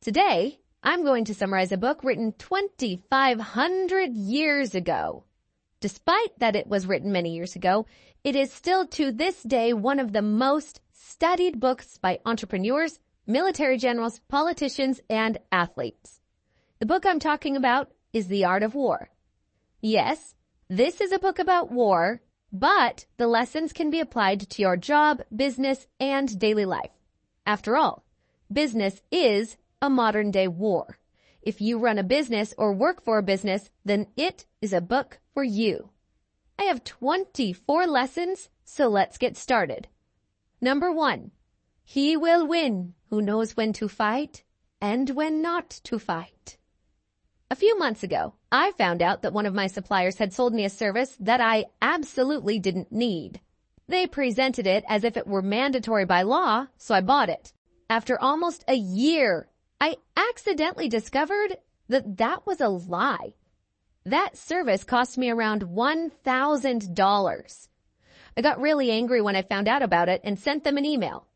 Today, I'm going to summarize a book written 2,500 years ago. Despite that it was written many years ago, it is still to this day one of the most studied books by entrepreneurs, military generals, politicians, and athletes. The book I'm talking about is The Art of War. Yes, this is a book about war, but the lessons can be applied to your job, business, and daily life. After all, business is a modern-day war. If you run a business or work for a business, then it is a book for you. I have 24 lessons, so let's get started. Number 1, he will win who knows when to fight and when not to fight. A few months ago, I found out that one of my suppliers had sold me a service that I absolutely didn't need. They presented it as if it were mandatory by law, so I bought it. After almost a year, I accidentally discovered that that was a lie. That service cost me around $1,000. I got really angry when I found out about it and sent them an email.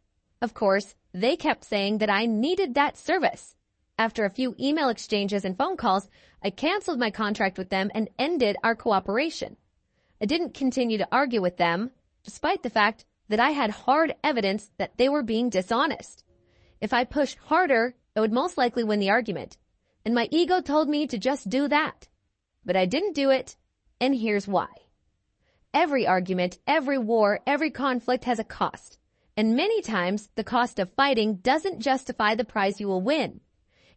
Of course, they kept saying that I needed that service. After a few email exchanges and phone calls, I canceled my contract with them and ended our cooperation. I didn't continue to argue with them, despite the fact that I had hard evidence that they were being dishonest. If I pushed harder, I would most likely win the argument, and my ego told me to just do that. But I didn't do it, and here's why. Every argument, every war, every conflict has a cost, and many times the cost of fighting doesn't justify the prize you will win.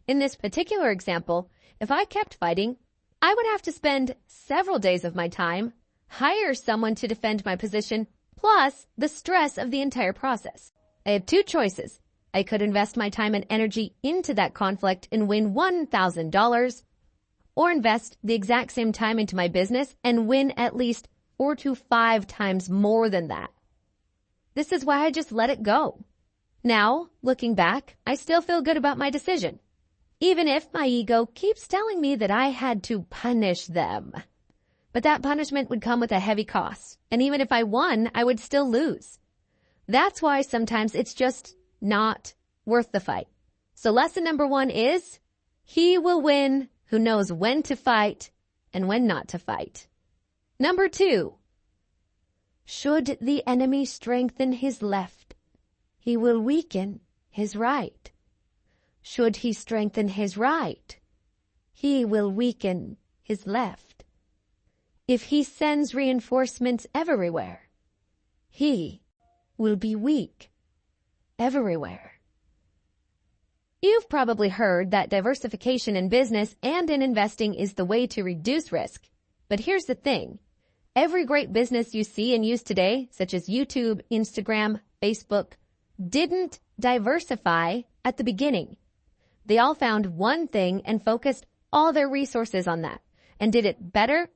In this particular example, if I kept fighting, I would have to spend several days of my time, hire someone to defend my position, plus the stress of the entire process. I had two choices. I could invest my time and energy into that conflict and win $1,000, or invest the exact same time into my business and win at least 4 to 5 times more than that. This is why I just let it go. Now, looking back, I still feel good about my decision, even if my ego keeps telling me that I had to punish them. But that punishment would come with a heavy cost, and even if I won, I would still lose. That's why sometimes it's just not worth the fight. So lesson number 1 is, he will win who knows when to fight and when not to fight. Number 2, should the enemy strengthen his left, he will weaken his right. Should he strengthen his right, he will weaken his left. If he sends reinforcements everywhere, he will be weak everywhere. You've probably heard that diversification in business and in investing is the way to reduce risk. But here's the thing. Every great business you see and use today, such as YouTube, Instagram, Facebook, didn't diversify at the beginning. They all found one thing and focused all their resources on that and did it better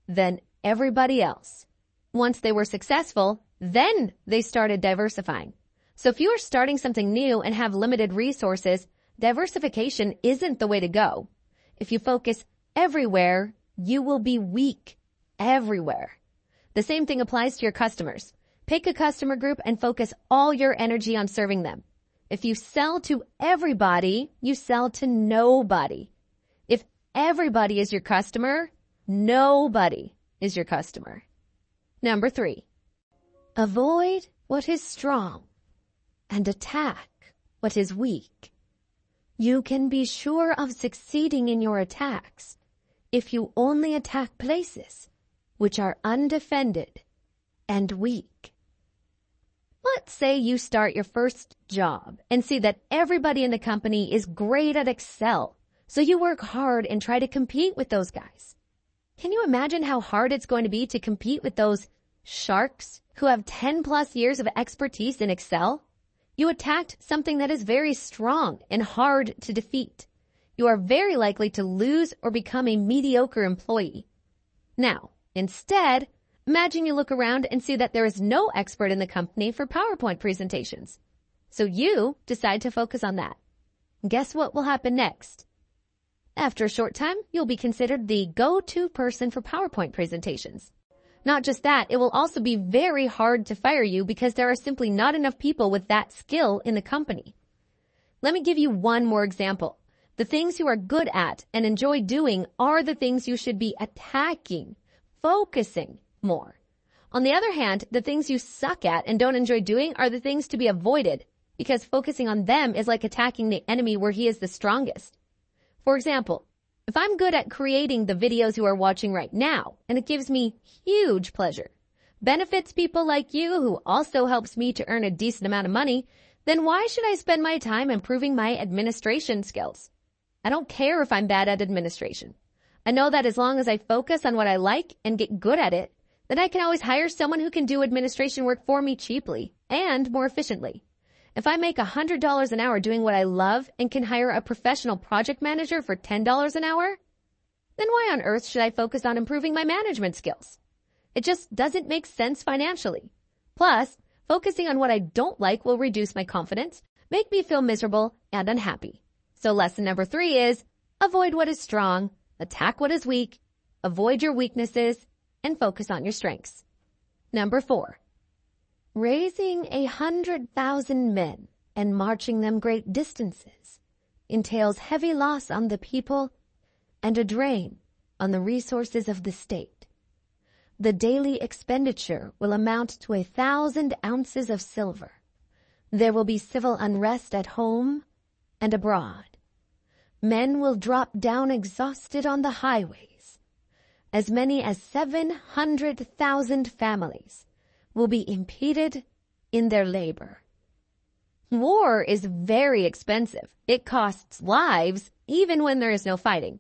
than everybody else. Once they were successful, then they started diversifying. So if you are starting something new and have limited resources, diversification isn't the way to go. If you focus everywhere, you will be weak everywhere. The same thing applies to your customers. Pick a customer group and focus all your energy on serving them. If you sell to everybody, you sell to nobody. If everybody is your customer, nobody is your customer. Number 3, avoid what is strong and attack what is weak. You can be sure of succeeding in your attacks if you only attack places which are undefended and weak. Let's say you start your first job and see that everybody in the company is great at Excel, so you work hard and try to compete with those guys. Can you imagine how hard it's going to be to compete with those sharks who have 10 plus years of expertise in Excel? You attacked something that is very strong and hard to defeat. You are very likely to lose or become a mediocre employee. Now, instead, imagine you look around and see that there is no expert in the company for PowerPoint presentations. So you decide to focus on that. Guess what will happen next? After a short time, you'll be considered the go-to person for PowerPoint presentations. Not just that, it will also be very hard to fire you because there are simply not enough people with that skill in the company. Let me give you one more example. The things you are good at and enjoy doing are the things you should be attacking, focusing more. On the other hand, the things you suck at and don't enjoy doing are the things to be avoided, because focusing on them is like attacking the enemy where he is the strongest. For example, if I'm good at creating the videos you are watching right now, and it gives me huge pleasure, benefits people like you who also helps me to earn a decent amount of money, then why should I spend my time improving my administration skills? I don't care if I'm bad at administration. I know that as long as I focus on what I like and get good at it, then I can always hire someone who can do administration work for me cheaply and more efficiently. If I make $100 an hour doing what I love and can hire a professional project manager for $10 an hour, then why on earth should I focus on improving my management skills? It just doesn't make sense financially. Plus, focusing on what I don't like will reduce my confidence, make me feel miserable and unhappy. So lesson number 3 is avoid what is strong, attack what is weak, avoid your weaknesses, and focus on your strengths. Number 4, raising 100,000 men and marching them great distances entails heavy loss on the people and a drain on the resources of the state. The daily expenditure will amount to 1,000 ounces of silver. There will be civil unrest at home and abroad. Men will drop down exhausted on the highways. As many as 700,000 families will be impeded in their labor. War is very expensive. It costs lives even when there is no fighting.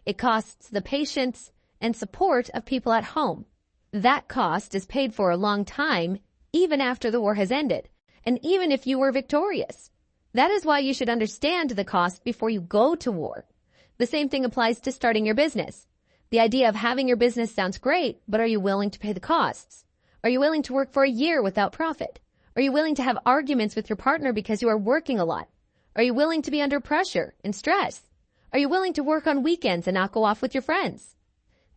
It costs the patience and support of people at home. That cost is paid for a long time, even after the war has ended, and even if you were victorious. That is why you should understand the cost before you go to war. The same thing applies to starting your business. The idea of having your business sounds great, but are you willing to pay the costs? Are you willing to work for a year without profit? Are you willing to have arguments with your partner because you are working a lot? Are you willing to be under pressure and stress? Are you willing to work on weekends and not go off with your friends?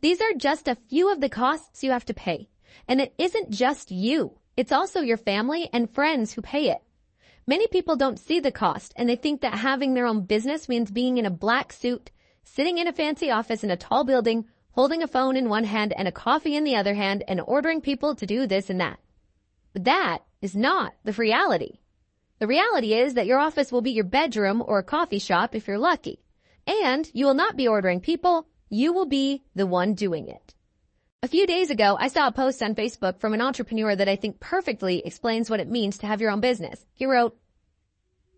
These are just a few of the costs you have to pay. And it isn't just you. It's also your family and friends who pay it. Many people don't see the cost, and they think that having their own business means being in a black suit, sitting in a fancy office in a tall building, holding a phone in one hand and a coffee in the other hand, and ordering people to do this and that. But that is not the reality. The reality is that your office will be your bedroom or a coffee shop if you're lucky. And you will not be ordering people. You will be the one doing it. A few days ago, I saw a post on Facebook from an entrepreneur that I think perfectly explains what it means to have your own business. He wrote,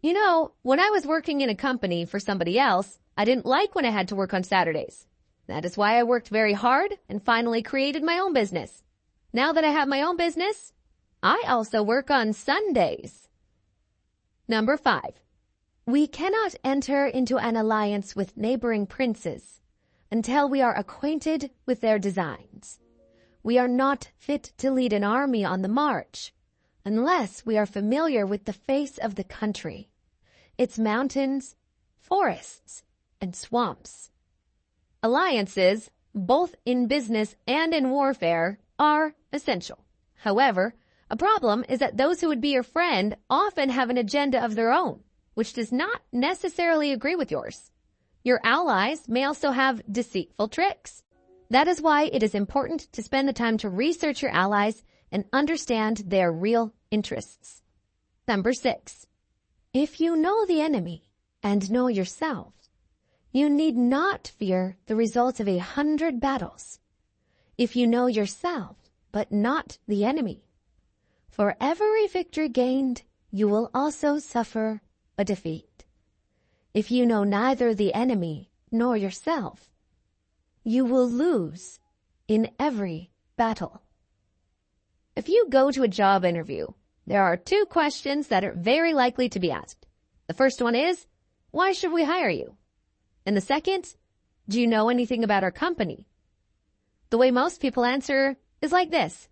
"You know, when I was working in a company for somebody else, I didn't like when I had to work on Saturdays. That is why I worked very hard and finally created my own business. Now that I have my own business, I also work on Sundays." Number 5, we cannot enter into an alliance with neighboring princes until we are acquainted with their designs. We are not fit to lead an army on the march unless we are familiar with the face of the country, its mountains, forests, and swamps. Alliances, both in business and in warfare, are essential. However, a problem is that those who would be your friend often have an agenda of their own, which does not necessarily agree with yours. Your allies may also have deceitful tricks. That is why it is important to spend the time to research your allies and understand their real interests. Number 6, if you know the enemy and know yourself, you need not fear the result of 100 battles. If you know yourself, but not the enemy, for every victory gained, you will also suffer a defeat. If you know neither the enemy nor yourself, you will lose in every battle. If you go to a job interview, there are 2 questions that are very likely to be asked. The first one is, why should we hire you? And the second, do you know anything about our company? The way most people answer is like this.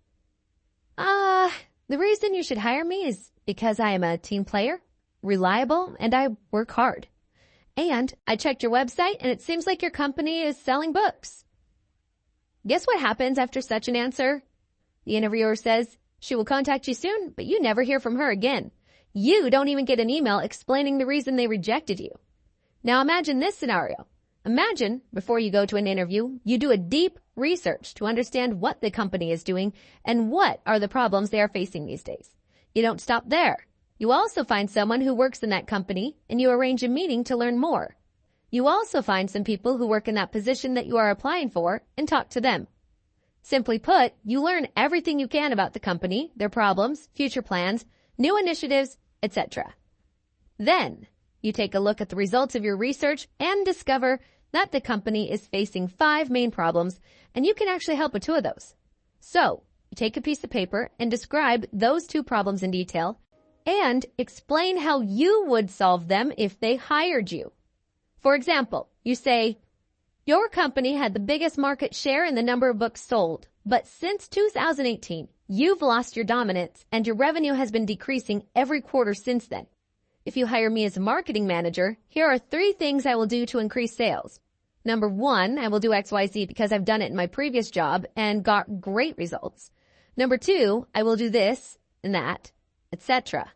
The reason you should hire me is because I am a team player, reliable, and I work hard. And I checked your website and it seems like your company is selling books. Guess what happens after such an answer? The interviewer says she will contact you soon, but you never hear from her again. You don't even get an email explaining the reason they rejected you. Now imagine this scenario. Imagine, before you go to an interview, you do a deep research to understand what the company is doing and what are the problems they are facing these days. You don't stop there. You also find someone who works in that company and you arrange a meeting to learn more. You also find some people who work in that position that you are applying for and talk to them. Simply put, you learn everything you can about the company, their problems, future plans, new initiatives, etc. Then, you take a look at the results of your research and discover that the company is facing 5 main problems, and you can actually help with 2 of those. So, you take a piece of paper and describe those 2 problems in detail and explain how you would solve them if they hired you. For example, you say, your company had the biggest market share in the number of books sold, but since 2018, you've lost your dominance and your revenue has been decreasing every quarter since then. If you hire me as a marketing manager, here are 3 things I will do to increase sales. Number 1, I will do XYZ because I've done it in my previous job and got great results. Number 2, I will do this and that, etc.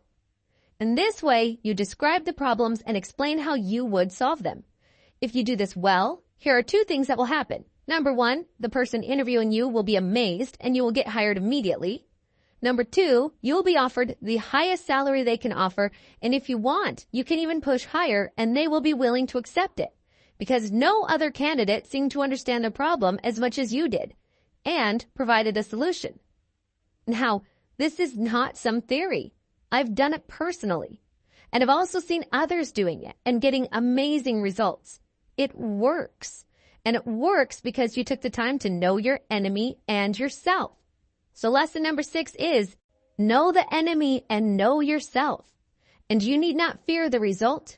In this way, you describe the problems and explain how you would solve them. If you do this well, here are 2 things that will happen. Number 1, the person interviewing you will be amazed and you will get hired immediately. Number 2, you will be offered the highest salary they can offer, and if you want, you can even push higher and they will be willing to accept it, because no other candidate seemed to understand the problem as much as you did, and provided a solution. Now, this is not some theory. I've done it personally, and I've also seen others doing it and getting amazing results. It works, and it works because you took the time to know your enemy and yourself. So lesson number 6 is, know the enemy and know yourself, and you need not fear the result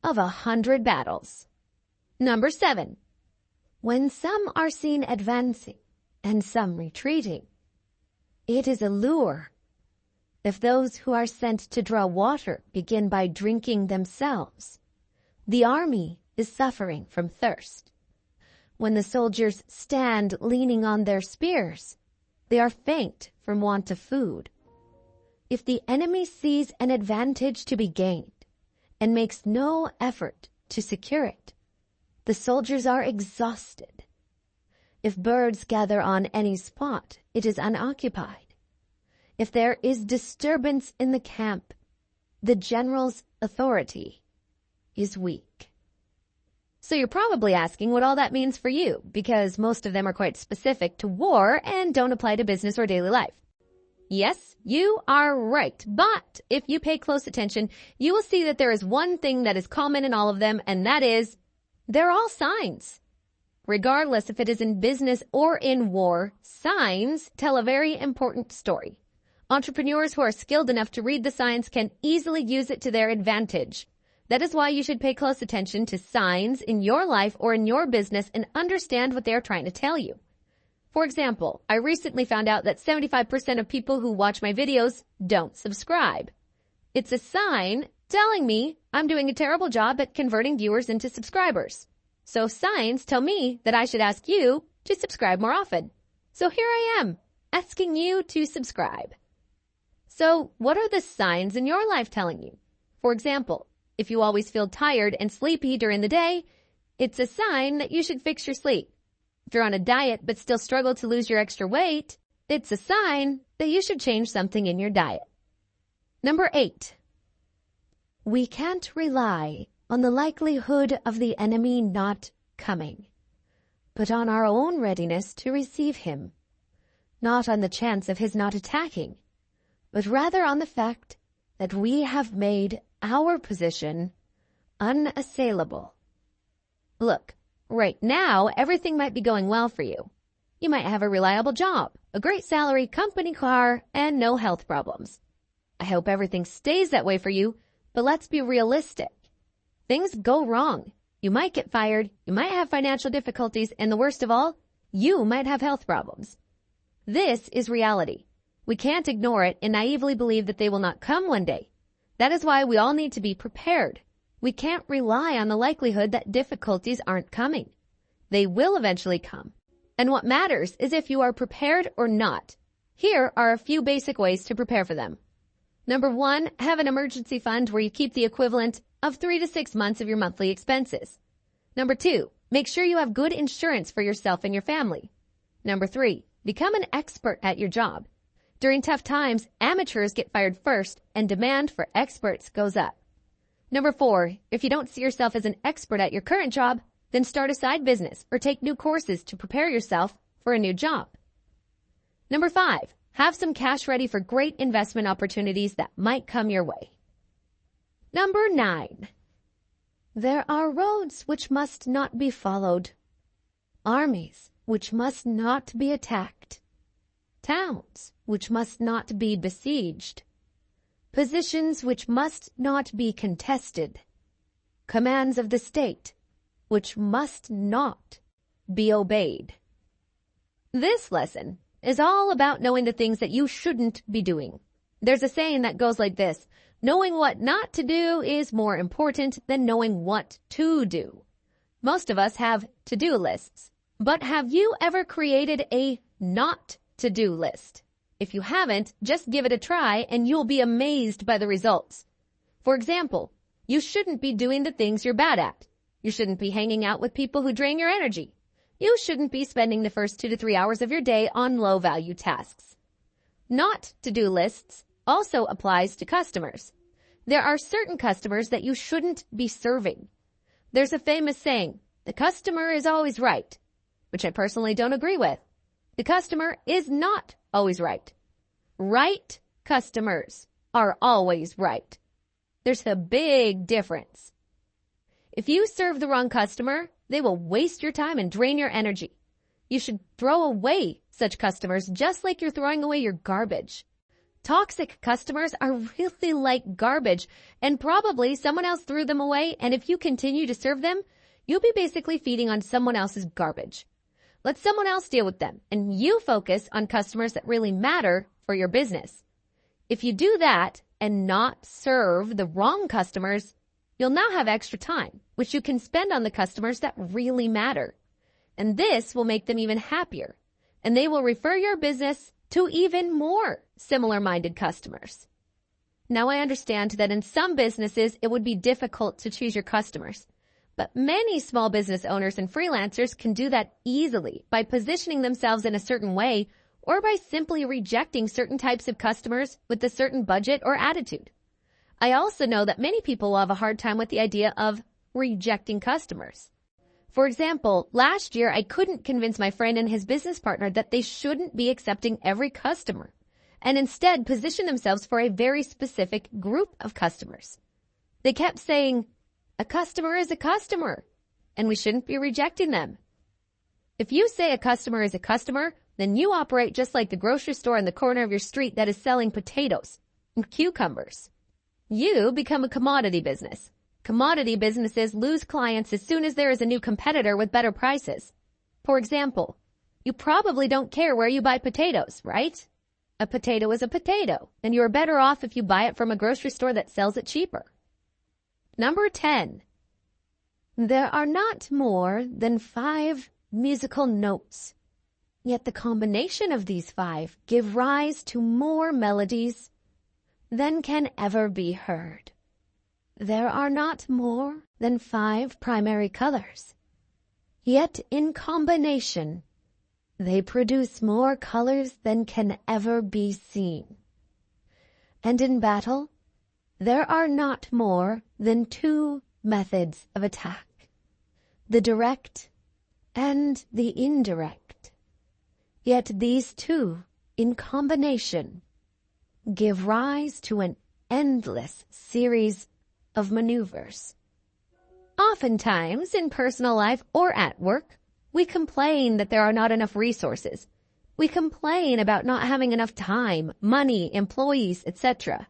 of 100 battles. Number 7, when some are seen advancing and some retreating, it is a lure. If those who are sent to draw water begin by drinking themselves, the army is suffering from thirst. When the soldiers stand leaning on their spears, they are faint from want of food. If the enemy sees an advantage to be gained and makes no effort to secure it, the soldiers are exhausted. If birds gather on any spot, it is unoccupied. If there is disturbance in the camp, the general's authority is weak. So you're probably asking what all that means for you, because most of them are quite specific to war and don't apply to business or daily life. Yes, you are right, but if you pay close attention, you will see that there is one thing that is common in all of them, and that is, they're all signs. Regardless if it is in business or in war, signs tell a very important story. Entrepreneurs who are skilled enough to read the signs can easily use it to their advantage. That is why you should pay close attention to signs in your life or in your business and understand what they are trying to tell you. For example, I recently found out that 75% of people who watch my videos don't subscribe. It's a sign telling me I'm doing a terrible job at converting viewers into subscribers. So signs tell me that I should ask you to subscribe more often. So here I am, asking you to subscribe. So what are the signs in your life telling you? For example, if you always feel tired and sleepy during the day, it's a sign that you should fix your sleep. If you're on a diet but still struggle to lose your extra weight, it's a sign that you should change something in your diet. Number 8, we can't rely on the likelihood of the enemy not coming, but on our own readiness to receive him. Not on the chance of his not attacking, but rather on the fact that we have made our position unassailable. Look, right now, everything might be going well for you. You might have a reliable job, a great salary, company car, and no health problems. I hope everything stays that way for you, but let's be realistic. Things go wrong. You might get fired, you might have financial difficulties, and the worst of all, you might have health problems. This is reality. We can't ignore it and naively believe that they will not come one day. That is why we all need to be prepared. We can't rely on the likelihood that difficulties aren't coming. They will eventually come. And what matters is if you are prepared or not. Here are a few basic ways to prepare for them. Number 1, have an emergency fund where you keep the equivalent of 3 to 6 months of your monthly expenses. Number 2, make sure you have good insurance for yourself and your family. Number 3, become an expert at your job. During tough times, amateurs get fired first and demand for experts goes up. Number 4, if you don't see yourself as an expert at your current job, then start a side business or take new courses to prepare yourself for a new job. Number 5, have some cash ready for great investment opportunities that might come your way. Number 9, there are roads which must not be followed, armies which must not be attacked, towns which must not be besieged, positions which must not be contested, commands of the state which must not be obeyed. This lesson is all about knowing the things that you shouldn't be doing. There's a saying that goes like this: knowing what not to do is more important than knowing what to do. Most of us have to-do lists, but have you ever created a not-to-do list? If you haven't, just give it a try and you'll be amazed by the results. For example, you shouldn't be doing the things you're bad at. You shouldn't be hanging out with people who drain your energy. You shouldn't be spending the first 2 to 3 hours of your day on low-value tasks. Not-to-do lists also applies to customers. There are certain customers that you shouldn't be serving. There's a famous saying, the customer is always right, which I personally don't agree with. The customer is not always right. Right customers are always right. There's a big difference. If you serve the wrong customer, they will waste your time and drain your energy. You should throw away such customers just like you're throwing away your garbage. Toxic customers are really like garbage, and probably someone else threw them away, and if you continue to serve them, you'll be basically feeding on someone else's garbage. Let someone else deal with them, and you focus on customers that really matter for your business. If you do that and not serve the wrong customers, you'll now have extra time, which you can spend on the customers that really matter. And this will make them even happier, and they will refer your business to even more similar-minded customers. Now, I understand that in some businesses, it would be difficult to choose your customers, but many small business owners and freelancers can do that easily by positioning themselves in a certain way or by simply rejecting certain types of customers with a certain budget or attitude. I also know that many people will have a hard time with the idea of rejecting customers. For example, last year I couldn't convince my friend and his business partner that they shouldn't be accepting every customer and instead position themselves for a very specific group of customers. They kept saying, a customer is a customer, and we shouldn't be rejecting them. If you say a customer is a customer, then you operate just like the grocery store on the corner of your street that is selling potatoes and cucumbers. You become a commodity business. Commodity businesses lose clients as soon as there is a new competitor with better prices. For example, you probably don't care where you buy potatoes, right? A potato is a potato, and you are better off if you buy it from a grocery store that sells it cheaper. Number 10. There are not more than 5 musical notes, yet the combination of these 5 give rise to more melodies than can ever be heard. There are not more than 5 primary colors, yet in combination, they produce more colors than can ever be seen. And in battle, there are not more than 2 methods of attack, the direct and the indirect. Yet these 2, in combination, give rise to an endless series of maneuvers. Oftentimes, in personal life or at work, we complain that there are not enough resources. We complain about not having enough time, money, employees, etc.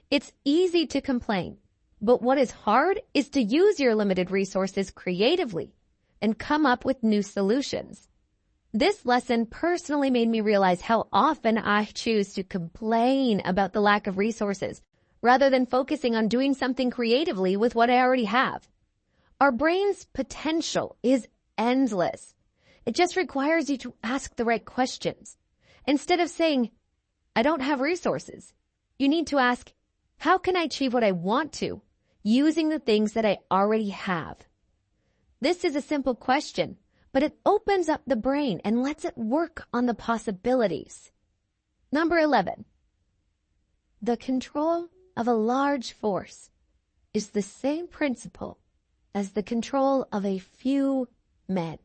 It's easy to complain, but what is hard is to use your limited resources creatively and come up with new solutions. This lesson personally made me realize how often I choose to complain about the lack of resources rather than focusing on doing something creatively with what I already have. Our brain's potential is endless. It just requires you to ask the right questions. Instead of saying, I don't have resources, you need to ask, how can I achieve what I want to? using the things that I already have? This is a simple question, but it opens up the brain and lets it work on the possibilities. Number 11. The control of a large force is the same principle as the control of a few men.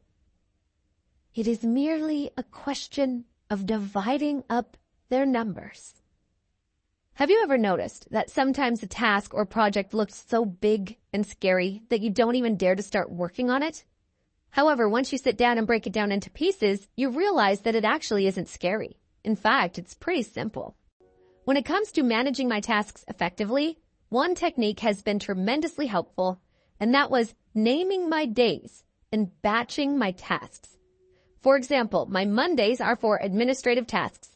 It is merely a question of dividing up their numbers. Have you ever noticed that sometimes a task or project looks so big and scary that you don't even dare to start working on it? However, once you sit down and break it down into pieces, you realize that it actually isn't scary. In fact, it's pretty simple. When it comes to managing my tasks effectively, one technique has been tremendously helpful, and that was naming my days and batching my tasks. For example, my Mondays are for administrative tasks.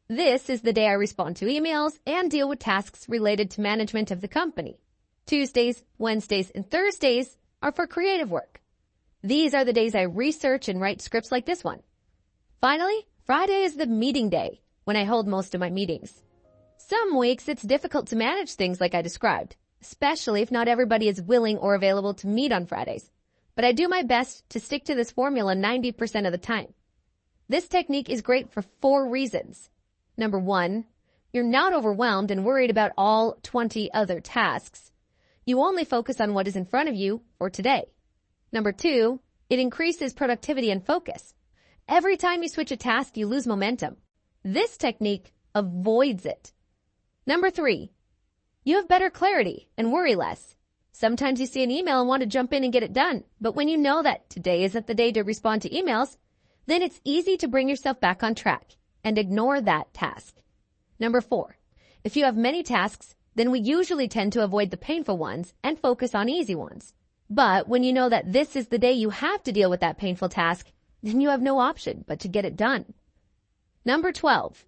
This is the day I respond to emails and deal with tasks related to management of the company. Tuesdays, Wednesdays, and Thursdays are for creative work. These are the days I research and write scripts like this one. Finally, Friday is the meeting day, when I hold most of my meetings. Some weeks it's difficult to manage things like I described, especially if not everybody is willing or available to meet on Fridays. But I do my best to stick to this formula 90% of the time. This technique is great for 4 reasons. Number 1, you're not overwhelmed and worried about all 20 other tasks. You only focus on what is in front of you for today. Number 2, it increases productivity and focus. Every time you switch a task, you lose momentum. This technique avoids it. Number 3, you have better clarity and worry less. Sometimes you see an email and want to jump in and get it done, but when you know that today isn't the day to respond to emails, then it's easy to bring yourself back on track and ignore that task. Number 4, if you have many tasks, then we usually tend to avoid the painful ones and focus on easy ones. But when you know that this is the day you have to deal with that painful task, then you have no option but to get it done. Number 12,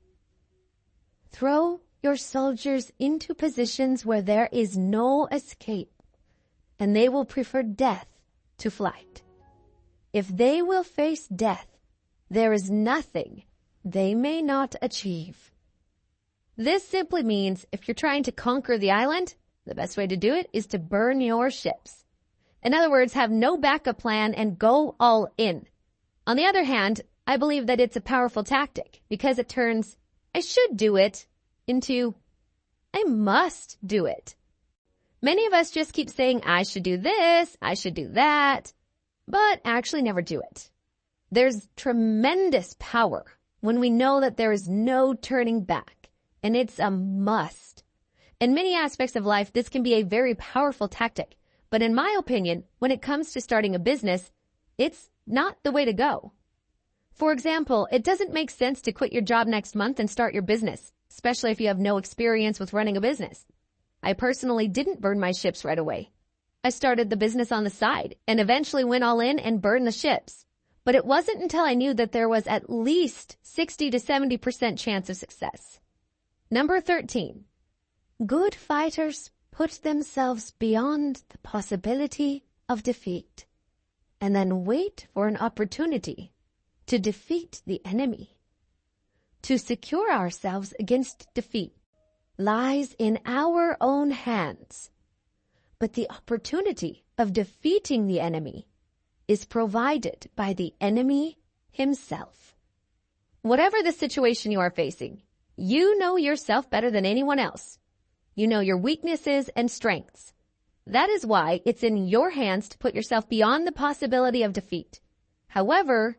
throw your soldiers into positions where there is no escape, and they will prefer death to flight. If they will face death, there is nothing they may not achieve. This simply means if you're trying to conquer the island, the best way to do it is to burn your ships. In other words, have no backup plan and go all in. On the other hand, I believe that it's a powerful tactic because it turns I should do it into I must do it. Many of us just keep saying I should do this, I should do that, but actually never do it. There's tremendous power when we know that there is no turning back, and it's a must. In many aspects of life, this can be a very powerful tactic, but in my opinion, when it comes to starting a business, it's not the way to go. For example, it doesn't make sense to quit your job next month and start your business, especially if you have no experience with running a business. I personally didn't burn my ships right away. I started the business on the side and eventually went all in and burned the ships. But it wasn't until I knew that there was at least 60 to 70% chance of success. Number 13, good fighters put themselves beyond the possibility of defeat and then wait for an opportunity to defeat the enemy. To secure ourselves against defeat lies in our own hands, but the opportunity of defeating the enemy is provided by the enemy himself. Whatever the situation you are facing, you know yourself better than anyone else. You know your weaknesses and strengths. That is why it's in your hands to put yourself beyond the possibility of defeat. However,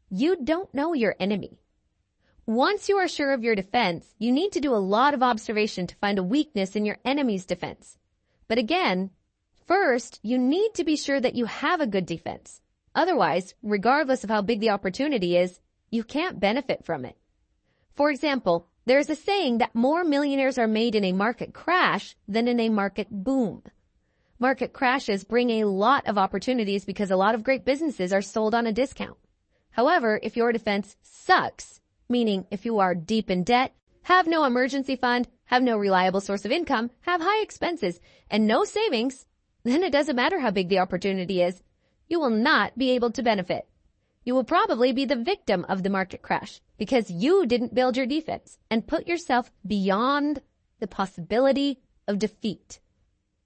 you don't know your enemy. Once you are sure of your defense, you need to do a lot of observation to find a weakness in your enemy's defense. But again, first, you need to be sure that you have a good defense. Otherwise, regardless of how big the opportunity is, you can't benefit from it. For example, there's a saying that more millionaires are made in a market crash than in a market boom. Market crashes bring a lot of opportunities because a lot of great businesses are sold on a discount. However, if your defense sucks, meaning if you are deep in debt, have no emergency fund, have no reliable source of income, have high expenses, and no savings, then it doesn't matter how big the opportunity is. You will not be able to benefit. You will probably be the victim of the market crash because you didn't build your defense and put yourself beyond the possibility of defeat.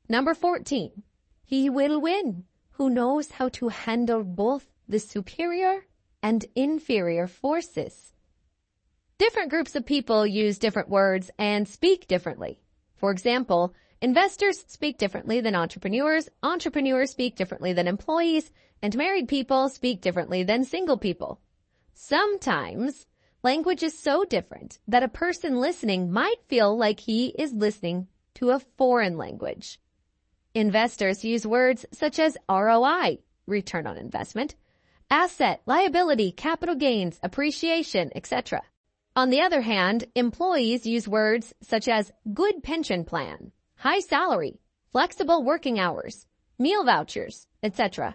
Number 14. He will win who knows how to handle both the superior and inferior forces. Different groups of people use different words and speak differently. For example, investors speak differently than entrepreneurs, entrepreneurs speak differently than employees, and married people speak differently than single people. Sometimes, language is so different that a person listening might feel like he is listening to a foreign language. Investors use words such as ROI, return on investment, asset, liability, capital gains, appreciation, etc. On the other hand, employees use words such as good pension plan, high salary, flexible working hours, meal vouchers, etc.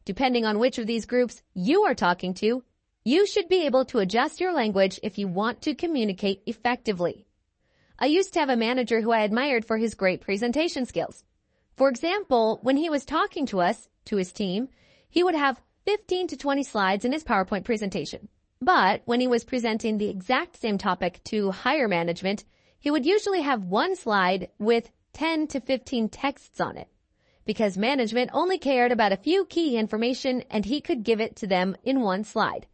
Depending on which of these groups you are talking to, you should be able to adjust your language if you want to communicate effectively. I used to have a manager who I admired for his great presentation skills. For example, when he was talking to us, to his team, he would have 15 to 20 slides in his PowerPoint presentation. But when he was presenting the exact same topic to higher management, he would usually have one slide with 10 to 15 texts on it, because management only cared about a few key information and he could give it to them in one slide.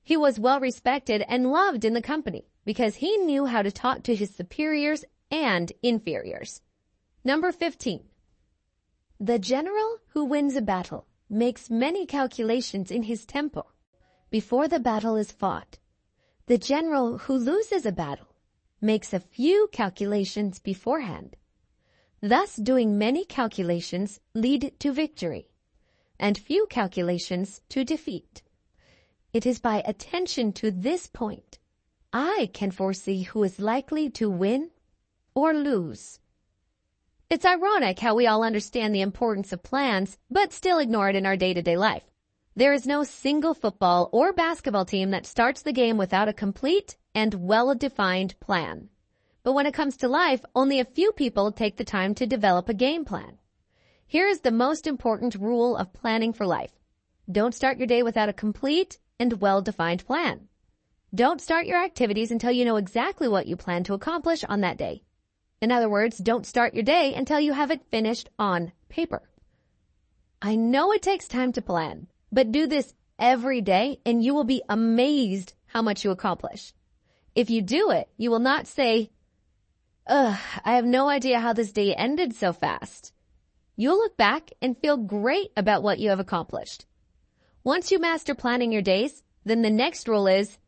He was well respected and loved in the company because he knew how to talk to his superiors and inferiors. Number 15. The general who wins a battle makes many calculations in his temple before the battle is fought. The general who loses a battle makes a few calculations beforehand. Thus, doing many calculations lead to victory, and few calculations to defeat. It is by attention to this point I can foresee who is likely to win or lose. It's ironic how we all understand the importance of plans, but still ignore it in our day-to-day life. There is no single football or basketball team that starts the game without a complete and well-defined plan. But when it comes to life, only a few people take the time to develop a game plan. Here is the most important rule of planning for life. Don't start your day without a complete and well-defined plan. Don't start your activities until you know exactly what you plan to accomplish on that day. In other words, don't start your day until you have it finished on paper. I know it takes time to plan, but do this every day and you will be amazed how much you accomplish. If you do it, you will not say, I have no idea how this day ended so fast. You'll look back and feel great about what you have accomplished. Once you master planning your days, then the next rule is,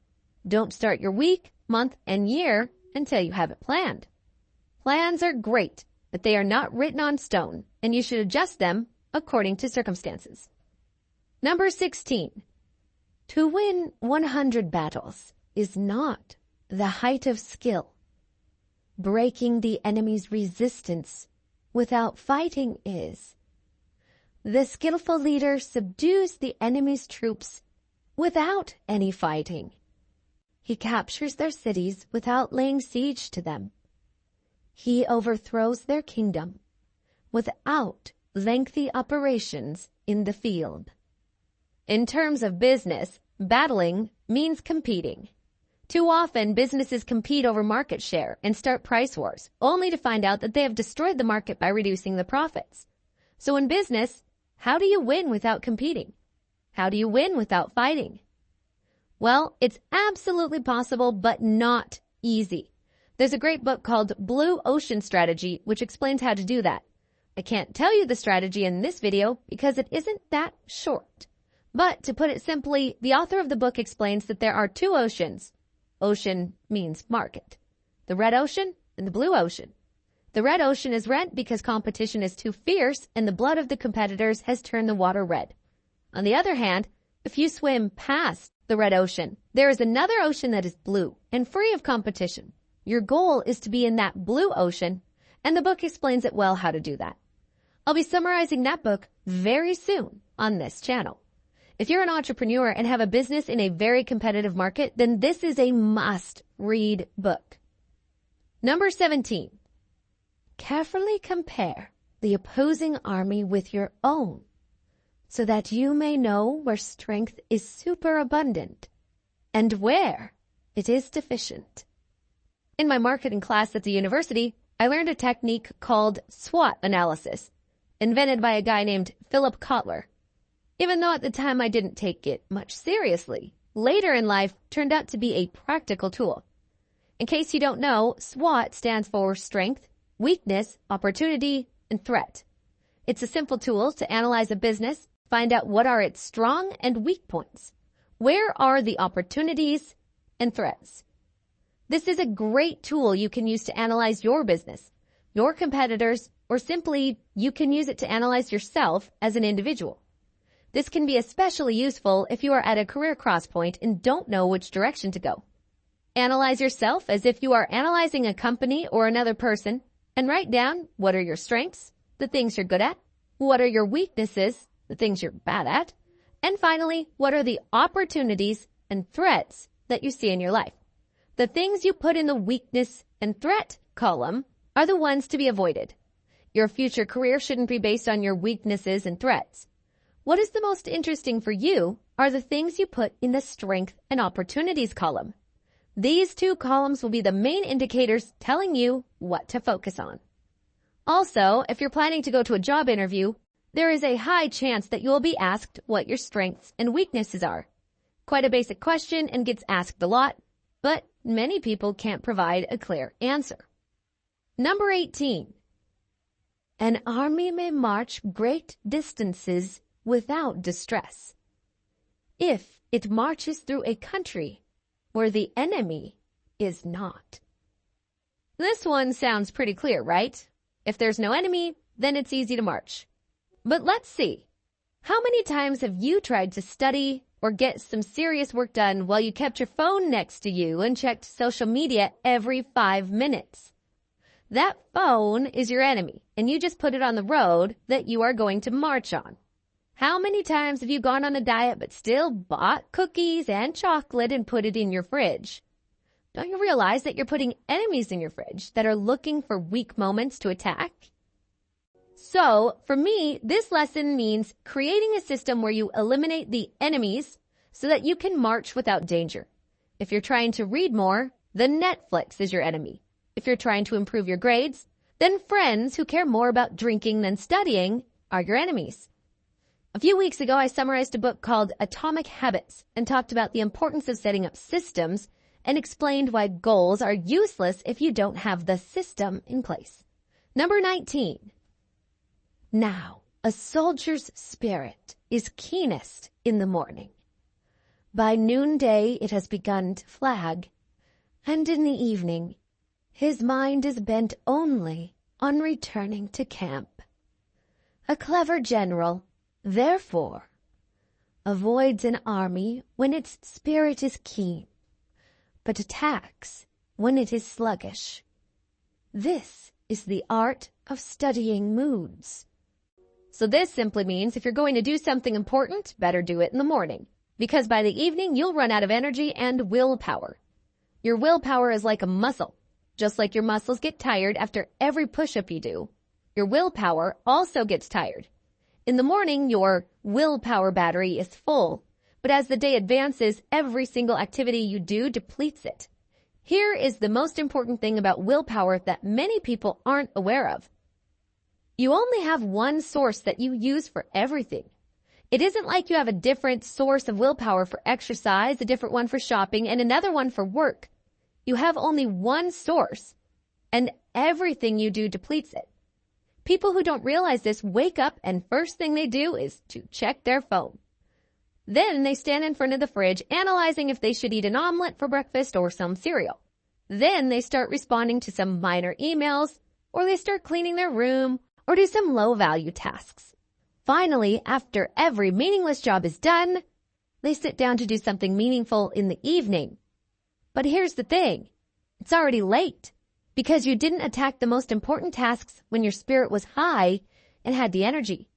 don't start your week, month, and year until you have it planned. Plans are great, but they are not written on stone, and you should adjust them according to circumstances. Number 16. To win 100 battles is not the height of skill. Breaking the enemy's resistance without fighting is. The skillful leader subdues the enemy's troops without any fighting. He captures their cities without laying siege to them. He overthrows their kingdom without lengthy operations in the field. In terms of business, battling means competing. Too often, businesses compete over market share and start price wars, only to find out that they have destroyed the market by reducing the profits. So in business, how do you win without competing? How do you win without fighting? Well, it's absolutely possible, but not easy. There's a great book called Blue Ocean Strategy, which explains how to do that. I can't tell you the strategy in this video because it isn't that short. But to put it simply, the author of the book explains that there are two oceans. Ocean means market. The red ocean and the blue ocean. The red ocean is red because competition is too fierce and the blood of the competitors has turned the water red. On the other hand, if you swim past the red ocean, there is another ocean that is blue and free of competition. Your goal is to be in that blue ocean, and the book explains it well how to do that. I'll be summarizing that book very soon on this channel. If you're an entrepreneur and have a business in a very competitive market, then this is a must-read book. Number 17. Carefully compare the opposing army with your own, so that you may know where strength is superabundant and where it is deficient. In my marketing class at the university, I learned a technique called SWOT analysis, invented by a guy named Philip Kotler. Even though at the time I didn't take it much seriously, later in life turned out to be a practical tool. In case you don't know, SWOT stands for strength, weakness, opportunity, and threat. It's a simple tool to analyze a business, find out what are its strong and weak points. Where are the opportunities and threats? This is a great tool you can use to analyze your business, your competitors, or simply you can use it to analyze yourself as an individual. This can be especially useful if you are at a career crosspoint and don't know which direction to go. Analyze yourself as if you are analyzing a company or another person, and write down what are your strengths, the things you're good at, what are your weaknesses, the things you're bad at, and finally, what are the opportunities and threats that you see in your life. The things you put in the weakness and threat column are the ones to be avoided. Your future career shouldn't be based on your weaknesses and threats. What is the most interesting for you are the things you put in the strength and opportunities column. These two columns will be the main indicators telling you what to focus on. Also, if you're planning to go to a job interview, there is a high chance that you will be asked what your strengths and weaknesses are. Quite a basic question and gets asked a lot, but many people can't provide a clear answer. Number 18. An army may march great distances without distress if it marches through a country where the enemy is not. This one sounds pretty clear, right? If there's no enemy, then it's easy to march. But let's see. How many times have you tried to study or get some serious work done while you kept your phone next to you and checked social media every 5 minutes? That phone is your enemy, and you just put it on the road that you are going to march on. How many times have you gone on a diet but still bought cookies and chocolate and put it in your fridge? Don't you realize that you're putting enemies in your fridge that are looking for weak moments to attack? So, for me, this lesson means creating a system where you eliminate the enemies so that you can march without danger. If you're trying to read more, then Netflix is your enemy. If you're trying to improve your grades, then friends who care more about drinking than studying are your enemies. A few weeks ago, I summarized a book called Atomic Habits and talked about the importance of setting up systems and explained why goals are useless if you don't have the system in place. Number 19. Now, a soldier's spirit is keenest in the morning. By noonday it has begun to flag, and in the evening his mind is bent only on returning to camp. A clever general, therefore, avoids an army when its spirit is keen, but attacks when it is sluggish. This is the art of studying moods. So this simply means if you're going to do something important, better do it in the morning, because by the evening you'll run out of energy and willpower. Your willpower is like a muscle. Just like your muscles get tired after every push-up you do, your willpower also gets tired. In the morning, your willpower battery is full, but as the day advances, every single activity you do depletes it. Here is the most important thing about willpower that many people aren't aware of. You only have one source that you use for everything. It isn't like you have a different source of willpower for exercise, a different one for shopping, and another one for work. You have only one source, and everything you do depletes it. People who don't realize this wake up and first thing they do is to check their phone. Then they stand in front of the fridge analyzing if they should eat an omelet for breakfast or some cereal. Then they start responding to some minor emails, or they start cleaning their room, or do some low-value tasks. Finally, after every meaningless job is done, they sit down to do something meaningful in the evening. But here's the thing. It's already late because you didn't attack the most important tasks when your spirit was high and had the energy.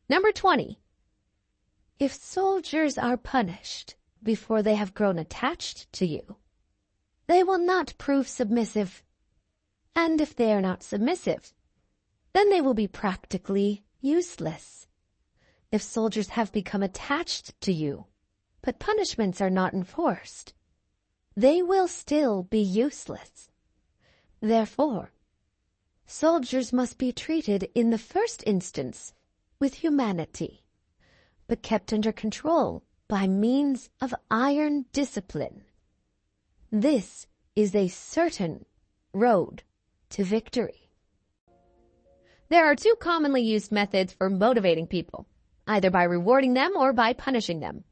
Number 20. If soldiers are punished before they have grown attached to you, they will not prove submissive. And if they are not submissive, then they will be practically useless. If soldiers have become attached to you, but punishments are not enforced, they will still be useless. Therefore, Soldiers must be treated in the first instance with humanity, but kept under control by means of iron discipline. This is a certain road to victory. There are two commonly used methods for motivating people, either by rewarding them or by punishing them.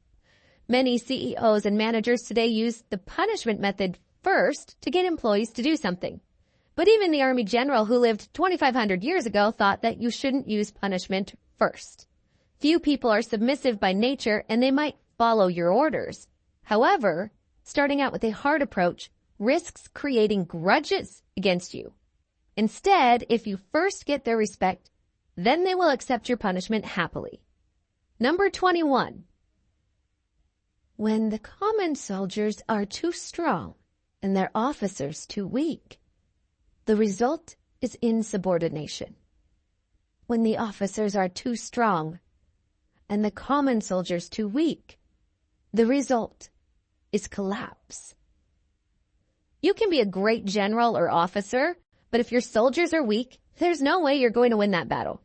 Many CEOs and managers today use the punishment method first to get employees to do something. But even the Army general who lived 2,500 years ago thought that you shouldn't use punishment first. Few people are submissive by nature and they might follow your orders. However, starting out with a hard approach risks creating grudges against you. Instead, if you first get their respect, then they will accept your punishment happily. Number 21. When the common soldiers are too strong and their officers too weak, the result is insubordination. When the officers are too strong and the common soldiers too weak, the result is collapse. You can be a great general or officer, but if your soldiers are weak, there's no way you're going to win that battle.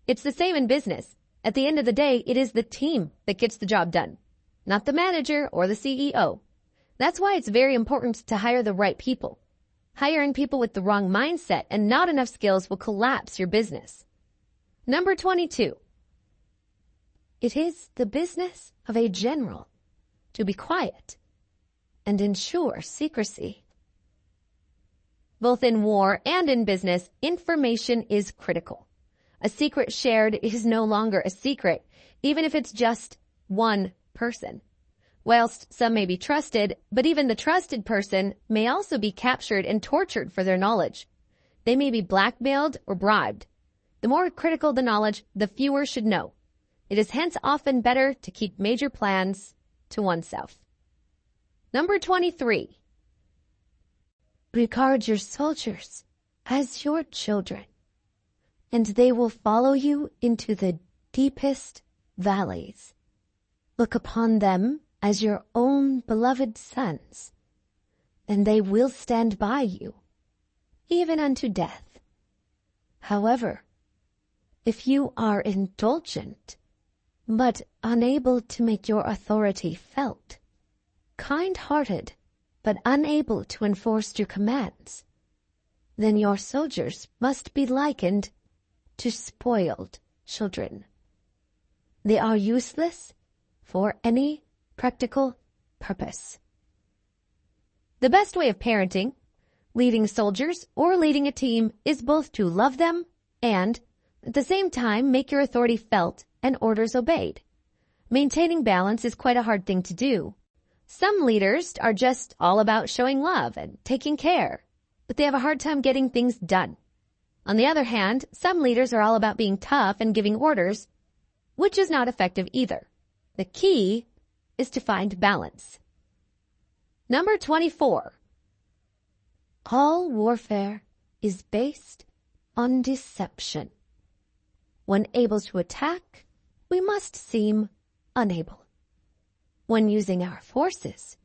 It's the same in business. At the end of the day, it is the team that gets the job done, not the manager or the CEO. That's why it's very important to hire the right people. Hiring people with the wrong mindset and not enough skills will collapse your business. Number 22. It is the business of a general to be quiet and ensure secrecy. Both in war and in business, information is critical. A secret shared is no longer a secret, even if it's just one person. Whilst some may be trusted, but even the trusted person may also be captured and tortured for their knowledge. They may be blackmailed or bribed. The more critical the knowledge, the fewer should know. It is hence often better to keep major plans to oneself. Number 23. Regard your soldiers as your children, and they will follow you into the deepest valleys. Look upon them as your own beloved sons, and they will stand by you, even unto death. However, if you are indulgent, but unable to make your authority felt, kind-hearted, but unable to enforce your commands, then your soldiers must be likened to spoiled children. They are useless for any practical purpose. The best way of parenting, leading soldiers, or leading a team is both to love them and, at the same time, make your authority felt and orders obeyed. Maintaining balance is quite a hard thing to do. Some leaders are just all about showing love and taking care, but they have a hard time getting things done. On the other hand, some leaders are all about being tough and giving orders, which is not effective either. The key is to find balance. Number 24. All warfare is based on deception. When able to attack, we must seem unable. When using our forces,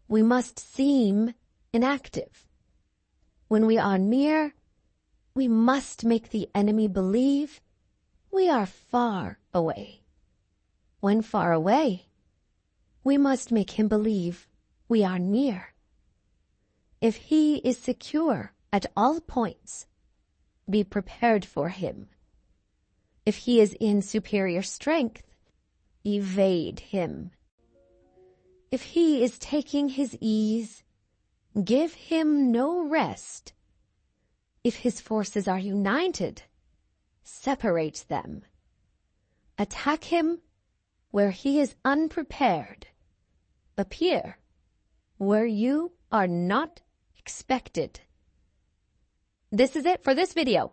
we must seem inactive. When we are near, we must make the enemy believe we are far away. When far away, we must make him believe we are near. If he is secure at all points, be prepared for him. If he is in superior strength, evade him. If he is taking his ease, give him no rest. If his forces are united, separate them. Attack him where he is unprepared. Appear where you are not expected. This is it for this video.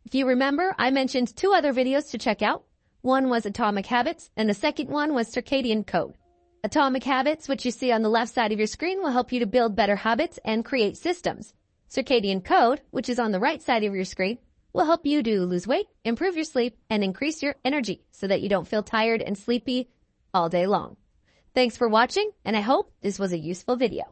If you remember, I mentioned 2 other videos to check out. One was Atomic Habits, and the second one was Circadian Code. Atomic Habits, which you see on the left side of your screen, will help you to build better habits and create systems. Circadian Code, which is on the right side of your screen, will help you to lose weight, improve your sleep, and increase your energy so that you don't feel tired and sleepy all day long. Thanks for watching, and I hope this was a useful video.